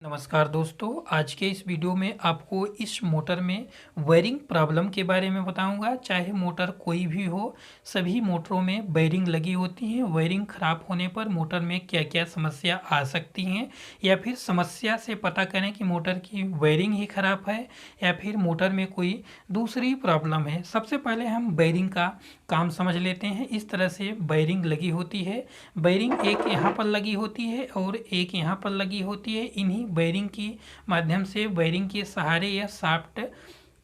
नमस्कार दोस्तों, आज के इस वीडियो में आपको इस मोटर में वायरिंग प्रॉब्लम के बारे में बताऊंगा। चाहे मोटर कोई भी हो, सभी मोटरों में वायरिंग लगी होती है। वायरिंग ख़राब होने पर मोटर में क्या क्या समस्या आ सकती हैं, या फिर समस्या से पता करें कि मोटर की वायरिंग ही ख़राब है या फिर मोटर में कोई दूसरी प्रॉब्लम है। सबसे पहले हम वायरिंग का काम समझ लेते हैं। इस तरह से वायरिंग लगी होती है। वायरिंग एक यहाँ पर लगी होती है और एक यहाँ पर लगी होती है। इन्हीं वायरिंग की माध्यम से, वायरिंग के सहारे यह शाफ्ट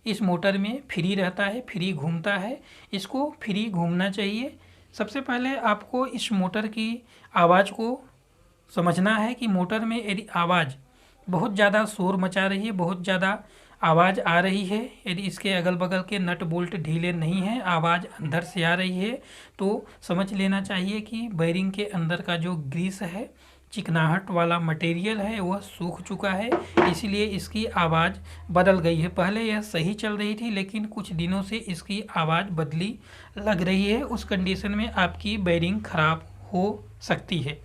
इस मोटर में फ्री रहता है, फ्री घूमता है। इसको फ्री घूमना चाहिए। सबसे पहले आपको इस मोटर की आवाज़ को समझना है कि मोटर में यदि आवाज़ बहुत ज़्यादा शोर मचा रही है, बहुत ज़्यादा आवाज़ आ रही है, यदि इसके अगल बगल के नट बोल्ट ढीले नहीं हैं, आवाज़ अंदर से आ रही है, तो समझ लेना चाहिए कि वायरिंग के अंदर का जो ग्रीस है, चिकनाहट वाला मटेरियल है, वह सूख चुका है। इसलिए इसकी आवाज़ बदल गई है। पहले यह सही चल रही थी, लेकिन कुछ दिनों से इसकी आवाज़ बदली लग रही है। उस कंडीशन में आपकी वायरिंग ख़राब हो सकती है।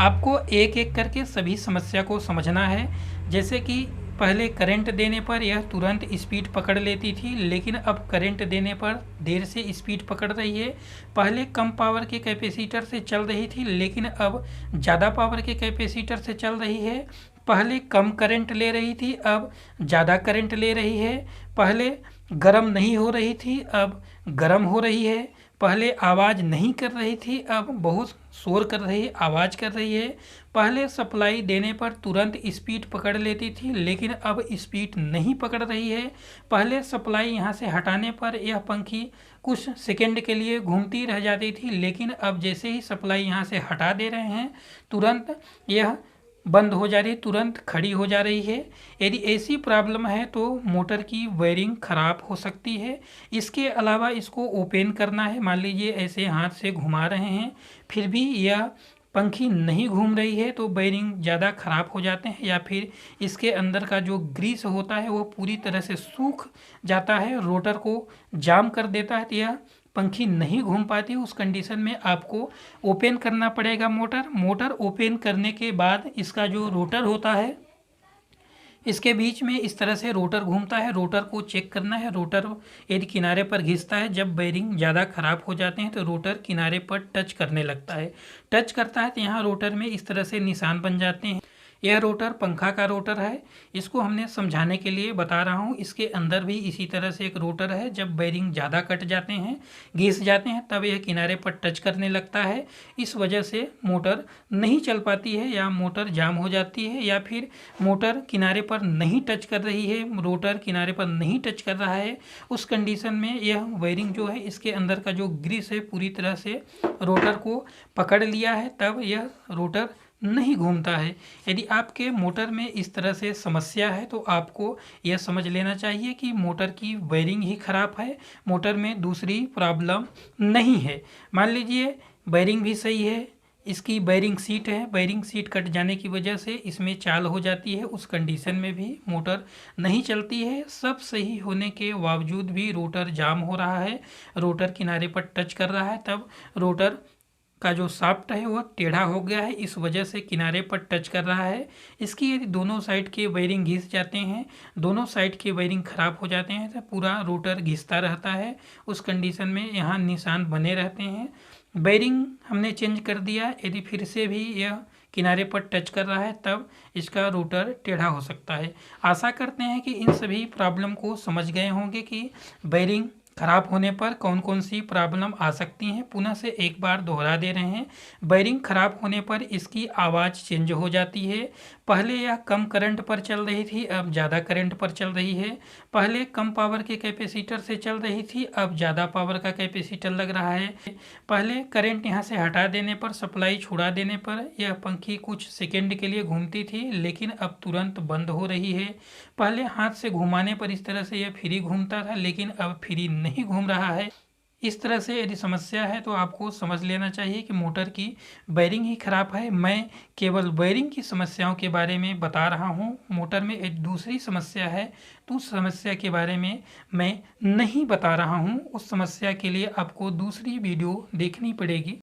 आपको एक एक करके सभी समस्या को समझना है। जैसे कि पहले करंट देने पर यह तुरंत स्पीड पकड़ लेती थी, लेकिन अब करंट देने पर देर से स्पीड पकड़ रही है। पहले कम पावर के कैपेसिटर से चल रही थी, लेकिन अब ज़्यादा पावर के कैपेसिटर से चल रही है। पहले कम करंट ले रही थी, अब ज़्यादा करंट ले रही है। पहले गर्म नहीं हो रही थी, अब गर्म हो रही है। पहले आवाज़ नहीं कर रही थी, अब बहुत शोर कर रही है, आवाज़ कर रही है। पहले सप्लाई देने पर तुरंत स्पीड पकड़ लेती थी, लेकिन अब स्पीड नहीं पकड़ रही है। पहले सप्लाई यहाँ से हटाने पर यह पंखी कुछ सेकंड के लिए घूमती रह जाती थी, लेकिन अब जैसे ही सप्लाई यहाँ से हटा दे रहे हैं, तुरंत यह बंद हो जा रही है, तुरंत खड़ी हो जा रही है। यदि ऐसी प्रॉब्लम है तो मोटर की वायरिंग ख़राब हो सकती है। इसके अलावा इसको ओपन करना है। मान लीजिए ऐसे हाथ से घुमा रहे हैं, फिर भी यह पंखी नहीं घूम रही है, तो वायरिंग ज़्यादा ख़राब हो जाते हैं, या फिर इसके अंदर का जो ग्रीस होता है वो पूरी तरह से सूख जाता है, रोटर को जाम कर देता है, तो यह पंखी नहीं घूम पाती। उस कंडीशन में आपको ओपन करना पड़ेगा मोटर ओपन करने के बाद इसका जो रोटर होता है, इसके बीच में इस तरह से रोटर घूमता है। रोटर को चेक करना है। रोटर यदि किनारे पर घिसता है, जब बेरिंग ज़्यादा ख़राब हो जाते हैं तो रोटर किनारे पर टच करने लगता है। टच करता है तो यहाँ रोटर में इस तरह से निशान बन जाते हैं। यह रोटर पंखा का रोटर है। इसको हमने समझाने के लिए बता रहा हूँ। इसके अंदर भी इसी तरह से एक रोटर है। जब बेरिंग ज़्यादा कट जाते हैं, घिस जाते हैं, तब यह किनारे पर टच करने लगता है। इस वजह से मोटर नहीं चल पाती है, या मोटर जाम हो जाती है, या फिर मोटर किनारे पर नहीं टच कर रही है, रोटर किनारे पर नहीं टच कर रहा है। उस कंडीशन में यह वायरिंग जो है, इसके अंदर का जो ग्रीस है पूरी तरह से रोटर को पकड़ लिया है, तब यह रोटर नहीं घूमता है। यदि आपके मोटर में इस तरह से समस्या है तो आपको यह समझ लेना चाहिए कि मोटर की वायरिंग ही ख़राब है, मोटर में दूसरी प्रॉब्लम नहीं है। मान लीजिए वायरिंग भी सही है, इसकी वायरिंग सीट है, वायरिंग सीट कट जाने की वजह से इसमें चाल हो जाती है। उस कंडीशन में भी मोटर नहीं चलती है। सब सही होने के बावजूद भी रोटर जाम हो रहा है, रोटर किनारे पर टच कर रहा है, तब रोटर का जो शाफ्ट है वह टेढ़ा हो गया है, इस वजह से किनारे पर टच कर रहा है। इसकी यदि दोनों साइड के वायरिंग घिस जाते हैं, दोनों साइड के वायरिंग ख़राब हो जाते हैं, तो पूरा रोटर घिसता रहता है। उस कंडीशन में यहाँ निशान बने रहते हैं। वायरिंग हमने चेंज कर दिया, यदि फिर से भी यह किनारे पर टच कर रहा है, तब इसका रोटर टेढ़ा हो सकता है। आशा करते हैं कि इन सभी प्रॉब्लम को समझ गए होंगे कि वायरिंग ख़राब होने पर कौन कौन सी प्रॉब्लम आ सकती हैं। पुनः से एक बार दोहरा दे रहे हैं। वायरिंग ख़राब होने पर इसकी आवाज़ चेंज हो जाती है। पहले यह कम करंट पर चल रही थी, अब ज़्यादा करंट पर चल रही है। पहले कम पावर के कैपेसिटर से चल रही थी, अब ज़्यादा पावर का कैपेसिटर लग रहा है। पहले करंट यहाँ से हटा देने पर, सप्लाई छुड़ा देने पर यह पंखी कुछ सेकेंड के लिए घूमती थी, लेकिन अब तुरंत बंद हो रही है। पहले हाथ से घुमाने पर इस तरह से यह फ्री घूमता था, लेकिन अब फ्री नहीं घूम रहा है। इस तरह से यदि समस्या है तो आपको समझ लेना चाहिए कि मोटर की वायरिंग ही ख़राब है। मैं केवल वायरिंग की समस्याओं के बारे में बता रहा हूँ। मोटर में एक दूसरी समस्या है, तो उस समस्या के बारे में मैं नहीं बता रहा हूँ। उस समस्या के लिए आपको दूसरी वीडियो देखनी पड़ेगी।